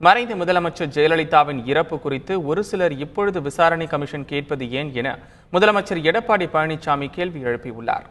மறைந்த முதலமைச்சர் ஜெயலலிதாவின் இறப்பு குறித்து ஒரு சிலர் இப்பொழுது விசாரணை கமிஷன் கேட்பது ஏன் என முதலமைச்சர் எடப்பாடி பழனிசாமி கேள்வி எழுப்பியுள்ளார்.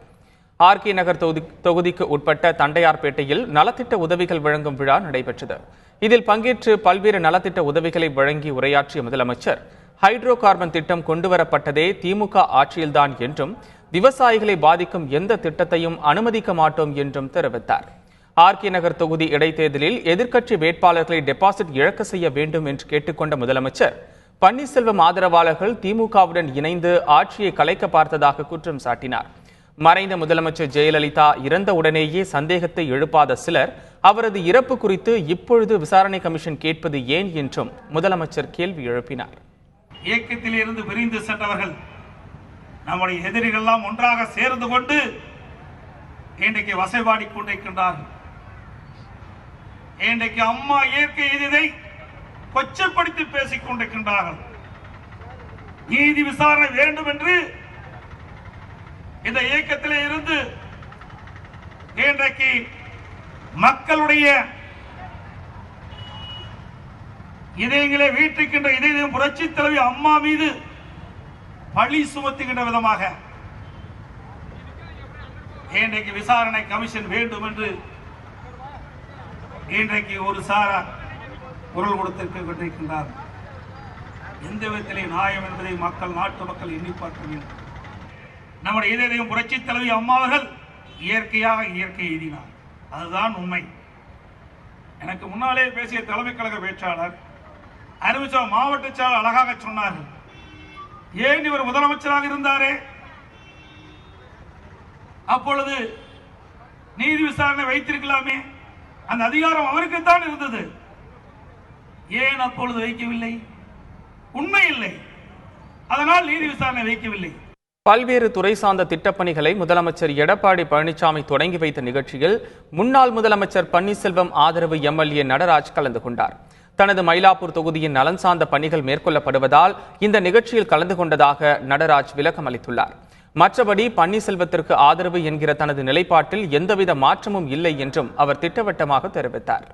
ஆர்கே நகர் தொகுதிக்கு உட்பட்ட தண்டையார்பேட்டையில் நலத்திட்ட உதவிகள் வழங்கும் விழா நடைபெற்றது. இதில் பங்கேற்று பல்வேறு நலத்திட்ட உதவிகளை வழங்கி உரையாற்றிய முதலமைச்சர், ஹைட்ரோ கார்பன் திட்டம் கொண்டுவரப்பட்டதே திமுக ஆட்சியில்தான் என்றும் விவசாயிகளை பாதிக்கும் எந்த திட்டத்தையும் அனுமதிக்க மாட்டோம் என்றும் தெரிவித்தார். ஆர்கே நகர் தொகுதி இடைத்தேர்தலில் எதிர்க்கட்சி வேட்பாளர்களை டெபாசிட் இழக்க செய்ய வேண்டும் என்று கேட்டுக்கொண்ட முதலமைச்சர், பன்னீர்செல்வம் ஆதரவாளர்கள் திமுகவுடன் இணைந்து ஆட்சியை கலைக்க பார்த்ததாக குற்றம் சாட்டினார். மறைந்த முதலமைச்சர் ஜெயலலிதா இறந்த உடனேயே சந்தேகத்தை எழுப்பாத சிலர் அவரது இறப்பு குறித்து இப்பொழுது விசாரணை கமிஷன் கேட்பது ஏன் என்றும் முதலமைச்சர் கேள்வி எழுப்பினார். இயக்கத்தில் இருந்து பிரிந்து சென்றவர்கள் நம்முடைய எதிரிகள் ஒன்றாக சேர்ந்து கொண்டு இன்றைக்கு வசைபாடி கொண்டிருக்கின்றார்கள். இன்றைக்கு அம்மா இயற்கை எதிரை கொச்சைப்படுத்தி பேசிக் கொண்டிருக்கின்றார்கள். நீதி விசாரணை வேண்டும் என்று இந்த இயக்கத்திலே இருந்து இன்றைக்கு மக்களுடைய இதயங்களை வீட்டுக்கின்ற இதயம் புரட்சி தலைவி அம்மா மீது பழி சுமத்துகின்ற விதமாக இன்றைக்கு விசாரணை கமிஷன் வேண்டும் என்று இன்றைக்கு ஒரு சாரா குரல் கொடுத்திருக்கின்றார். எந்த விதத்திலே நியாயம் என்பதை நாட்டு மக்கள் எண்ணி பார்க்க வேண்டும். நம்முடைய இதயம் புரட்சி தலைவி அம்மா அவர்கள் இயற்கையாக இயற்கை எழுதினார். அதுதான் உண்மை. எனக்கு முன்னாலே பேசிய தலைமை கழக பேச்சாளர் அறிவிச்சார், மாவட்ட செயலாளர் அழகாக சொன்னார்கள். ஏன் இவர் முதலமைச்சராக இருந்தாரே, அப்பொழுது நீதி விசாரணை வைத்திருக்கலாமே, அந்த அதிகாரம் அவருக்குத்தான் இருந்தது. ஏன் அப்பொழுது வைக்கவில்லை? உண்மை இல்லை, அதனால் நீதி விசாரணை வைக்கவில்லை. பல்வேறு துறை சார்ந்த திட்டப்பணிகளை முதலமைச்சர் எடப்பாடி பழனிசாமி தொடங்கி வைத்த நிகழ்ச்சியில் முன்னாள் முதலமைச்சர் பன்னீர்செல்வம் ஆதரவு எம்எல்ஏ நடராஜ் கலந்து கொண்டார். தனது மயிலாப்பூர் தொகுதியின் நலன் சார்ந்த பணிகள் மேற்கொள்ளப்படுவதால் இந்த நிகழ்ச்சியில் கலந்து கொண்டதாக நடராஜ் விளக்கம் அளித்துள்ளார். மற்றபடி பன்னீர்செல்வத்திற்கு ஆதரவு என்கிற தனது நிலைப்பாட்டில் எந்தவித மாற்றமும் இல்லை என்றும் அவர் திட்டவட்டமாக தெரிவித்தார்.